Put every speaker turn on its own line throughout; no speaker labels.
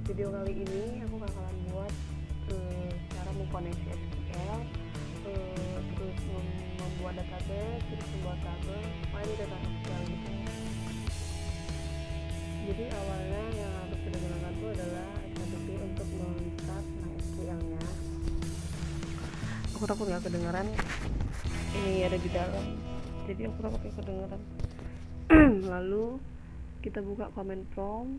video kali ini aku bakalan buat cara mengkoneksi SQL, terus membuat database, terus membuat tabel, ini data SQL gitu. Jadi awalnya yang harus kita gunakan itu adalah SQL untuk menginstal MySQL-nya. Aku takut nggak kedengeran, ini ada di dalam, jadi aku takut nggak kedengeran. Lalu kita buka command prompt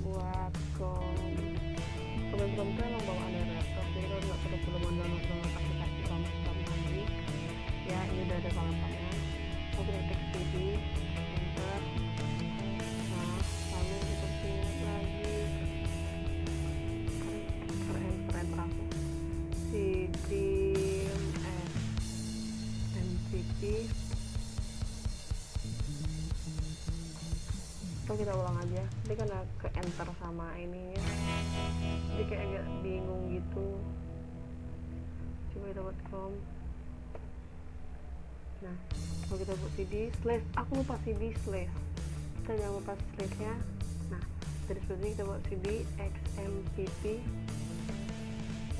buat command prompt itu emang bawaan dari laptop, jadi kalau nggak perlu mendownload aplikasi command prompt lagi ya. Ini udah ada command promptnya. Aku kita text cd enter, nah lalu kita pilih lagi keren aku cd mcp. Atau kita ulang aja, jadi karena ke enter sama ininya jadi kayak agak bingung gitu. Coba kita buat com. Nah kalau kita buat cd slash, aku lupa cd slash, kita jangan lupa slashnya. Nah dari seperti ini kita buat cd xmpp,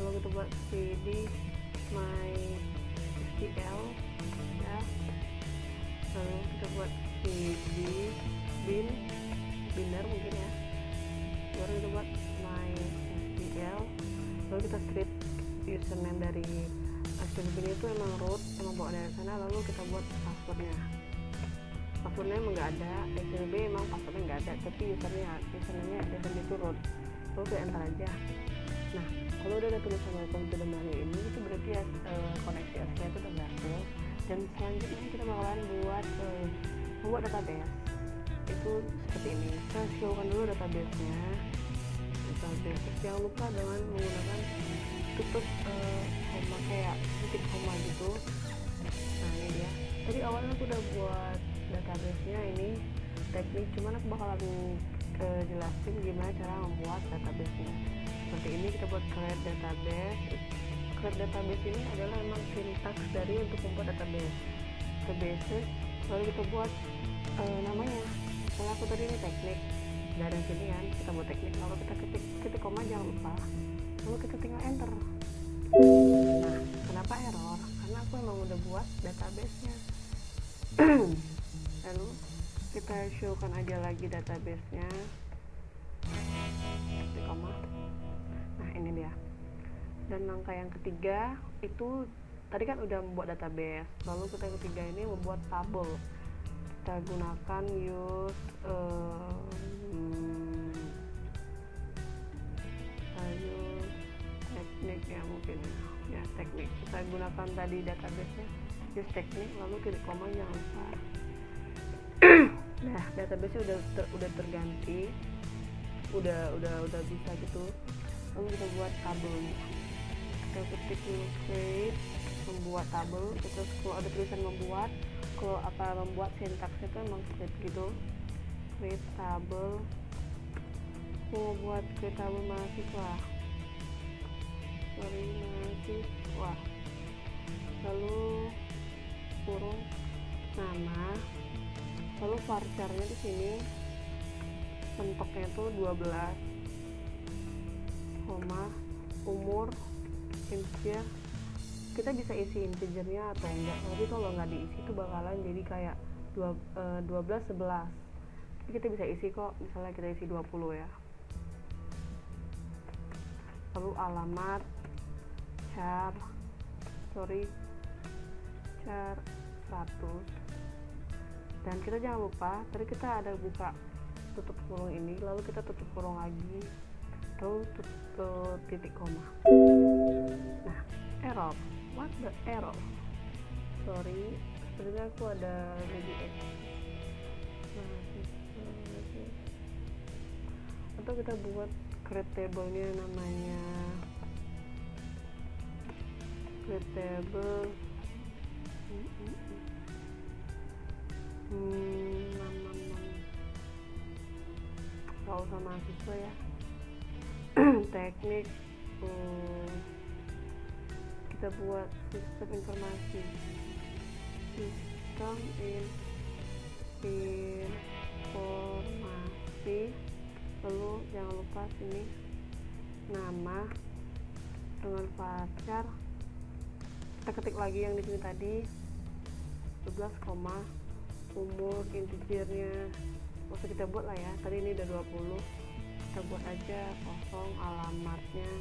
lalu kita buat cd mysql ya, lalu kita buat cd binder mungkin ya, baru kita buat MySQL, lalu kita create username dari SQL itu emang root, emang bawa dari sana, lalu kita buat passwordnya emang nggak ada, SQL emang passwordnya nggak ada, tapi username-nya itu root, lalu kita enter aja. Nah kalau udah ada tulisan welcome to the menu ini, itu berarti ya koneksi SQL itu udah berhasil. Dan selanjutnya kita bakalan membuat database. Itu seperti ini, kita showkan dulu database-nya. Terus jangan lupa dengan menggunakan tutup koma, kayak titik koma gitu. Nah ini dia, tadi awalnya aku udah buat database-nya, ini teknik, cuman aku bakalan jelasin gimana cara membuat database-nya. Seperti ini kita buat create database. Create database ini adalah memang sintaks dari untuk membuat database. Lalu kita buat namanya. Kalau aku tadi ini teknik, dari sini kan kita buat teknik, lalu kita ketik koma, jangan lupa, lalu kita tinggal enter. Nah kenapa error? Karena aku emang udah buat database-nya. Lalu kita showkan aja lagi database-nya, ketik koma. Nah ini dia. Dan langkah yang ketiga itu tadi kan udah membuat database, lalu kita yang ketiga ini membuat tabel. Kita gunakan use teknik ya, mungkin ya teknik. Kita gunakan tadi database-nya use teknik, lalu klik koma, jangan lupa. Nah database-nya udah terganti, udah bisa gitu. Lalu kita buat tabelnya, kita ketik dulu create, membuat tabel. Terus kalau ada tulisan membuat, kalau membuat sintaksnya itu emang create gitu, create table. Mau buat create table mahasiswa, lalu kurung nama, lalu varchar-nya di sini mentoknya itu 12, koma, umur, integer. Kita bisa isi integernya atau enggak, tapi kalau nggak diisi itu bakalan jadi kayak 12 11. Tapi kita bisa isi kok, misalnya kita isi 20 ya. Lalu alamat char 100. Dan kita jangan lupa tadi kita ada buka tutup kurung ini, lalu kita tutup kurung lagi, lalu tutup titik koma. Nah error, what the error, sorry, sebenarnya aku ada regex. Atau kita buat create table-nya, namanya create table nggak usah mahasiswa ya. Teknik, kita buat sistem informasi, Lalu jangan lupa sini nama dengan varchar, kita ketik lagi yang di sini tadi 12, umur integernya usah kita buat lah ya, tadi ini udah 20, kita buat aja kosong, alamatnya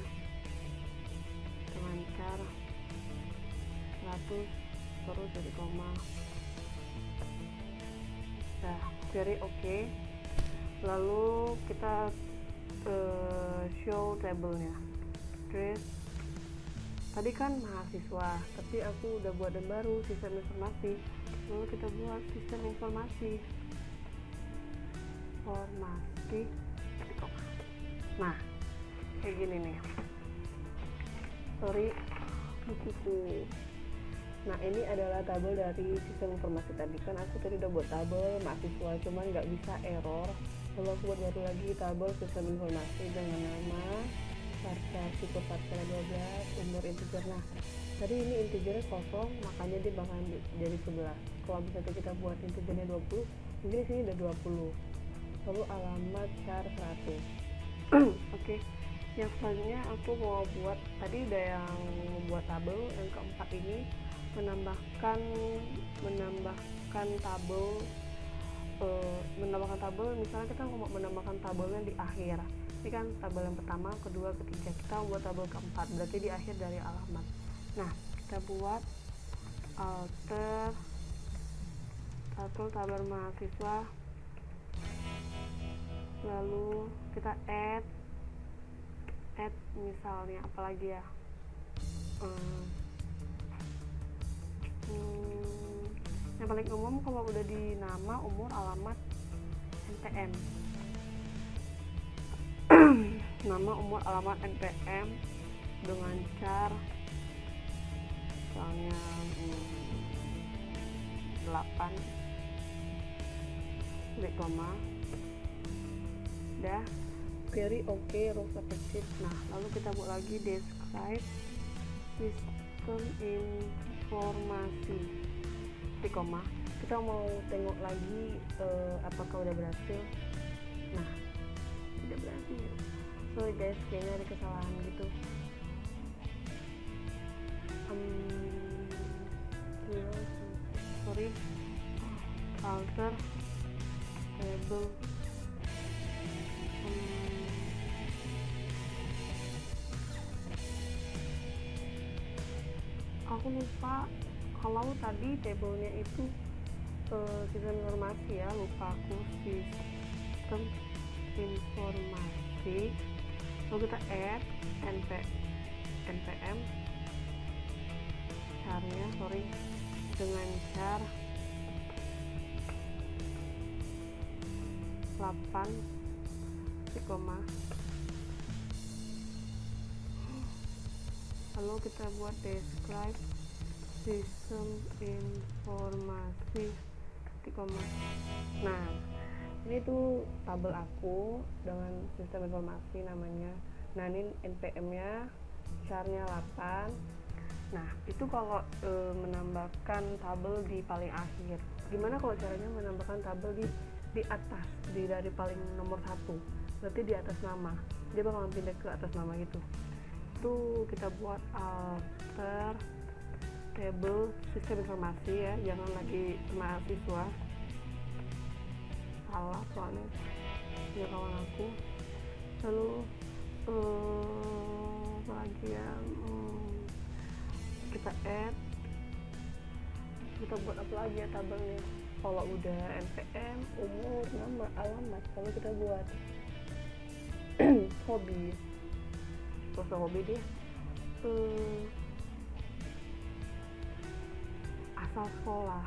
dengan cara 100 terus jadi koma. Nah, very oke. Lalu kita show tabelnya. Terus tadi kan mahasiswa, tapi aku udah buat yang baru, sistem informasi. Lalu kita buat sistem informasi. Nah, kayak gini nih. Sorry, bukuku. Nah, ini adalah tabel dari sistem informasi tadi. Kan aku tadi udah buat tabel mahasiswa, cuman nggak bisa error. Lalu aku buat baru lagi tabel sistem informasi dengan nama, varchar, tipe varchar 12, umur integer. Nah, tadi ini integernya kosong, makanya dia bakalan jadi 11. Kalau misalnya kita buat integernya 20, mungkin di sini udah 20. Lalu alamat char 100. Oke. Yang selanjutnya aku mau buat, tadi udah yang membuat tabel, yang keempat ini menambahkan tabel, misalnya kita mau menambahkan tabelnya di akhir. Ini kan tabel yang pertama, kedua, ketiga, kita membuat tabel keempat, berarti di akhir dari alamat. Nah, kita buat alter tabel mahasiswa, lalu kita add misalnya apalagi ya, yang paling umum kalau udah di nama, umur, alamat, NPM. Nama, umur, alamat, NPM dengan char misalnya 8, titik koma. Udah, very okay, rules effective. Nah, lalu kita buat lagi describe sistem informasi, titik koma. Kita mau tengok lagi apakah udah berhasil. Nah, tidak berhasil. Sorry guys, kayaknya ada kesalahan gitu. Sorry, alter table. Aku lupa kalau tadi tabelnya itu sistem informasi ya, lupa aku sistem informasi. Lalu kita add npm charnya, dengan char 8, koma. Lalu kita buat describe sistem informasi, titik koma. Nah, ini tuh tabel aku dengan sistem informasi namanya. Nah, ini npm nya charnya 8. Nah, itu kalau menambahkan tabel di paling akhir. Gimana kalau caranya menambahkan tabel di atas, dari paling nomor 1, berarti di atas nama, dia bakal pindah ke atas nama gitu. Itu kita buat alter table sistem informasi ya, jangan lagi mahasiswa, salah soalnya ya kawan aku. Lalu apa lagi ya, kita add, kita buat apa lagi ya tabelnya. Kalau udah npm, umur, nama, alamat, lalu kita buat hobi, terus hobi dia asal sekolah.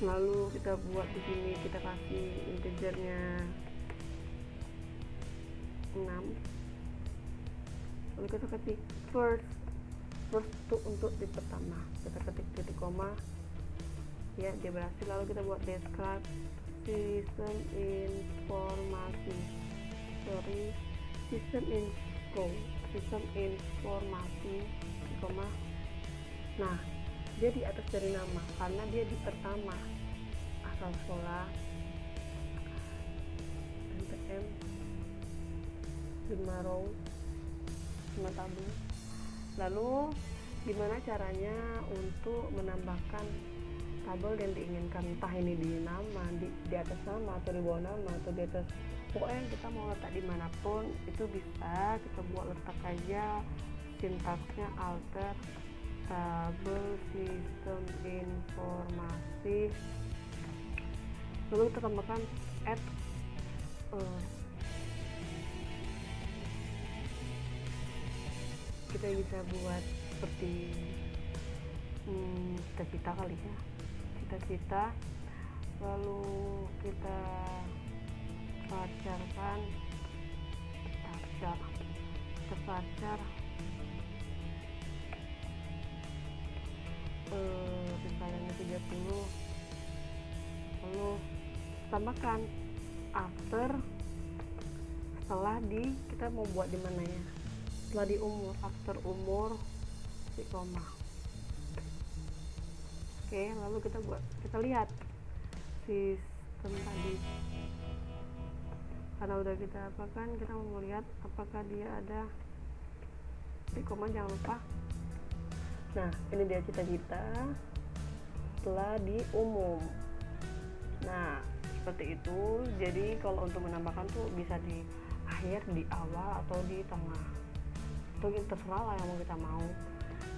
Lalu kita buat di sini, kita kasih integernya 6. Lalu kita ketik first itu untuk di pertama, kita ketik titik koma ya, dia berhasil. Lalu kita buat describe sistem informasi, sistem informasi, koma. Nah, dia di atas dari nama karena dia di pertama, asal sekolah NPM 5 row 5 tabel. Lalu gimana caranya untuk menambahkan tabel yang diinginkan, entah ini di nama, di atas nama atau di bawah nama atau di atas, pokoknya kita mau letak dimanapun itu bisa kita buat letak aja. Sintaksnya alter tabel sistem informasi, lalu kita tambahkan add kita bisa buat seperti cita-cita kali ya, cita-cita, lalu kita varchar misalnya 30, lalu tambahkan after setelah kita mau buat di mana ya, setelah di umur, after umur si koma. Oke, lalu kita lihat sistem tadi, karena udah kita apakan, kita mau lihat apakah dia ada si koma. Jangan lupa, nah ini dia cita-cita setelah di umum. Nah seperti itu. Jadi kalau untuk menambahkan tuh bisa di akhir, di awal, atau di tengah, atau terserah lah yang mau kita mau.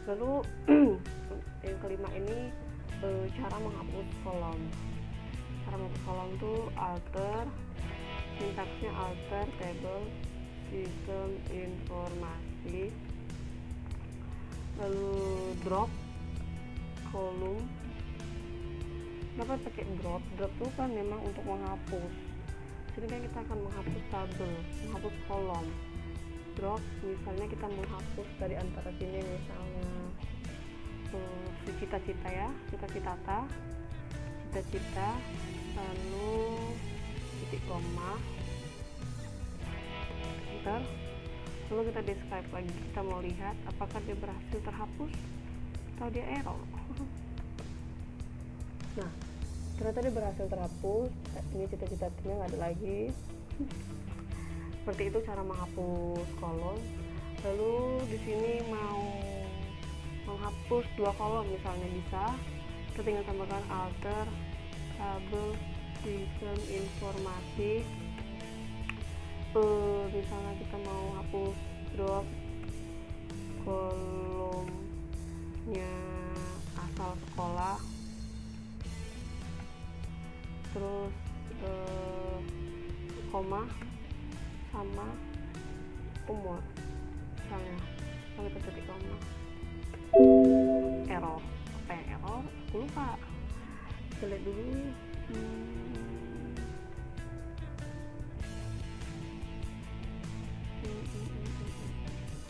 Lalu yang kelima ini cara menghapus kolom. Cara menghapus kolom tuh alter, sintaksnya alter table sistem informasi, lalu drop kolom. Kenapa pakai drop? Drop itu kan memang untuk menghapus. Jadi kan kita akan menghapus tabel, menghapus kolom. Drop misalnya kita menghapus dari antara sini, misalnya si cita-cita ya, cita-cita, lalu titik koma, enter. Lalu kita describe lagi, kita mau lihat apakah dia berhasil terhapus atau dia error. Nah ternyata dia berhasil terhapus, ini cita-citanya nggak ada lagi. Seperti itu cara menghapus kolom. Lalu di sini mau menghapus 2 kolom misalnya, bisa kita tinggal tambahkan alter tabel sistem informasi. Misalnya kita mau hapus drop kolomnya asal sekolah, terus koma sama umur misalnya, lalu kita titik koma. Error, apa yang error? Aku lupa, kita lihat dulu.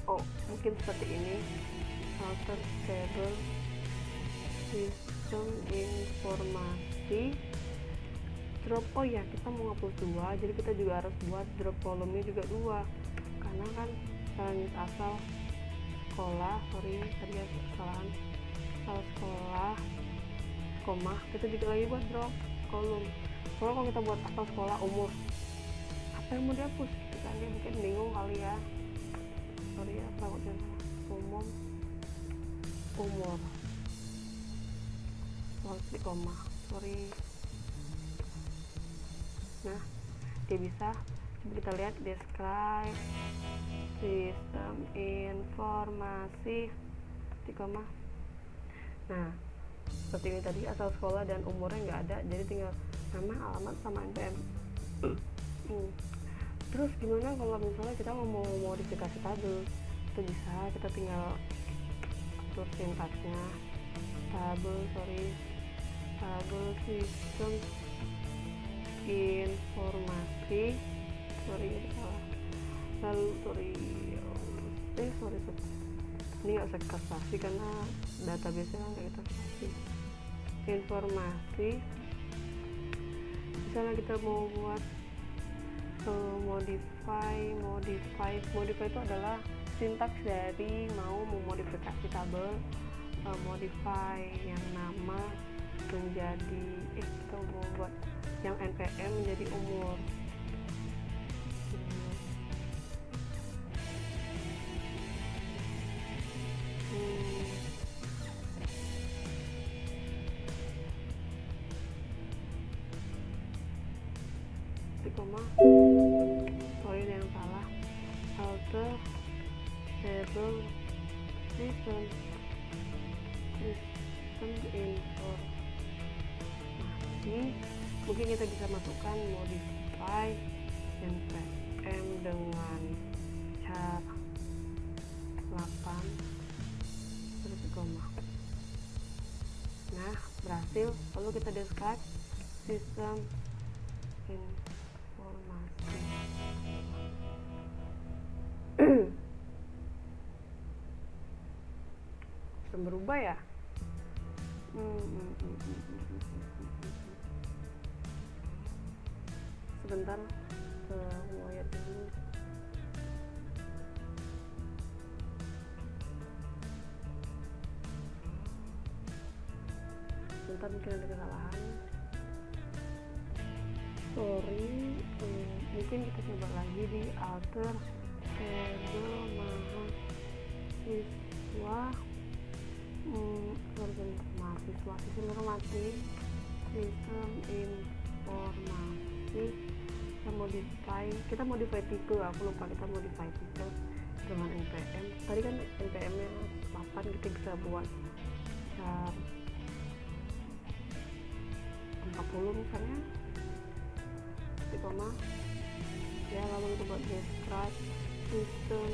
Oh, mungkin seperti ini, alter table sistem informasi drop. Oh ya, kita mau ngapus 2, jadi kita juga harus buat drop kolomnya juga 2, karena kan asal sekolah, tadi ya kesalahan, asal sekolah koma, kita juga lagi buat drop kolom. Kalau kita buat asal sekolah umur, apa yang mau dihapus gitu kan, dia mungkin bingung kali ya. Sorry ya, takutnya umur harus di koma, sorry. Nah dia bisa, kita lihat describe sistem informasi di koma. Nah seperti ini tadi, asal sekolah dan umurnya nggak ada, jadi tinggal nama, alamat, sama NPM. Terus gimana kalau misalnya kita mau modifikasi tabel? Itu bisa, kita tinggal atur sintaksnya, tabel sistem informasi, ini salah, lalu ini nggak usah kita spasi karena database nya nggak kita spasi. Informasi, misalnya kita mau buat modify itu adalah sintaks dari mau memodifikasi tabel. Modify yang nama menjadi kita mau buat yang NPM menjadi umur. Koma, sorry yang salah. Alter table system informasi. Mungkin kita bisa masukkan modify npm dengan cara 8 terus koma. Nah, berhasil. Lalu kita describe sistem informasi. Sudah berubah ya? Sebentar, mau lihat dulu. Sebentar, mungkin ada kesalahan. Sorry, mungkin kita coba lagi di alter table mahasiswa mahasiswa sistem informasi kita modify tipe. Aku lupa kita modify tipe dengan npm. Tadi kan npm nya 8, kita bisa buat 40 misalnya, koma ya. Lalu kita buat describe sistem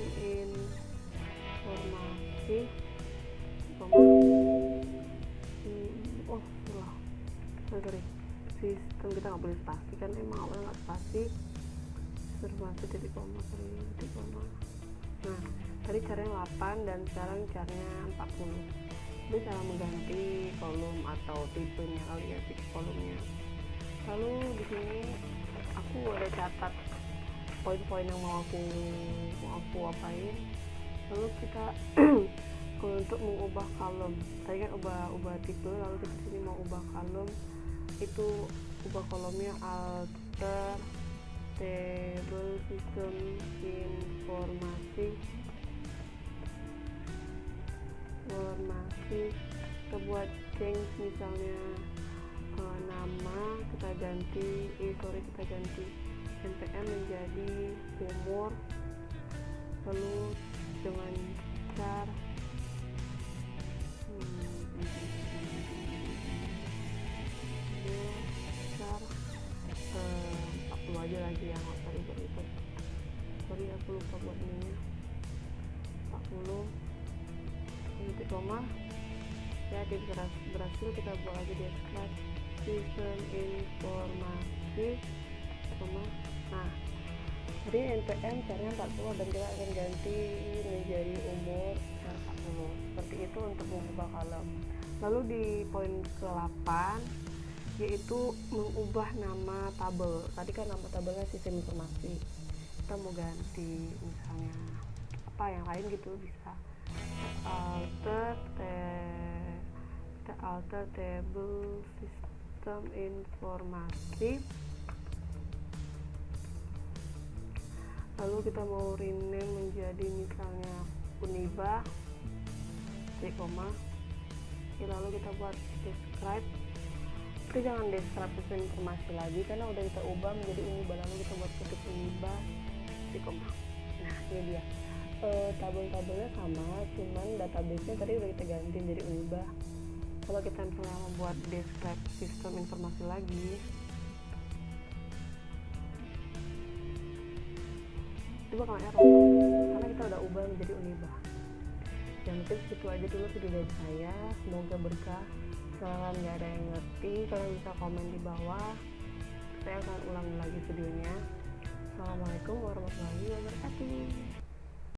informasi, koma sorry, sistem kita nggak boleh spasi kan, emang awalnya nggak spasi. Informasi titik koma. Nah, tadi caranya 8 dan sekarang caranya 40. Ini cara mengganti kolom atau tipenya kali ya, fix kolomnya. Lalu di sini aku ada catat poin-poin yang mau aku apain. Lalu kita untuk mengubah kolom, tadi kan ubah tipe, lalu kita sini mau ubah kolom, itu ubah kolomnya alter table sistem informasi. Kita buat change misalnya nama, kita ganti npm menjadi umur, lalu dengan char 40 aja lagi ya, nggak usah ribet-ribet. Sorry, aku lupa buat ininya. 40 titik koma ya. Kita berhasil. Kita buat lagi describe sistem informasi, koma. Nah, jadi npm caranya 40 dan kita akan ganti menjadi umur 40. Seperti itu untuk mengubah kolom. Lalu di poin ke-8 yaitu mengubah nama tabel. Tadi kan nama tabelnya sistem informasi, kita mau ganti misalnya apa yang lain gitu, bisa alter table sistem informasi. Lalu kita mau rename menjadi misalnya Uniba, koma. Lalu kita buat describe. Kita jangan describe sistem informasi lagi karena udah kita ubah menjadi Uniba. Lalu kita buat ketik Uniba, koma. Nah, ini dia. Tabel-tabelnya sama, cuman database-nya tadi udah kita ganti jadi Uniba. Kalau kita misalnya membuat describe sistem informasi lagi, itu bakal error karena kita udah ubah menjadi Uniba. Yang mungkin segitu aja dulu video dari saya, semoga berkah. Misalkan nggak ada yang ngerti, kalian bisa komen di bawah, saya akan ulangi lagi videonya. Assalamualaikum warahmatullahi wabarakatuh.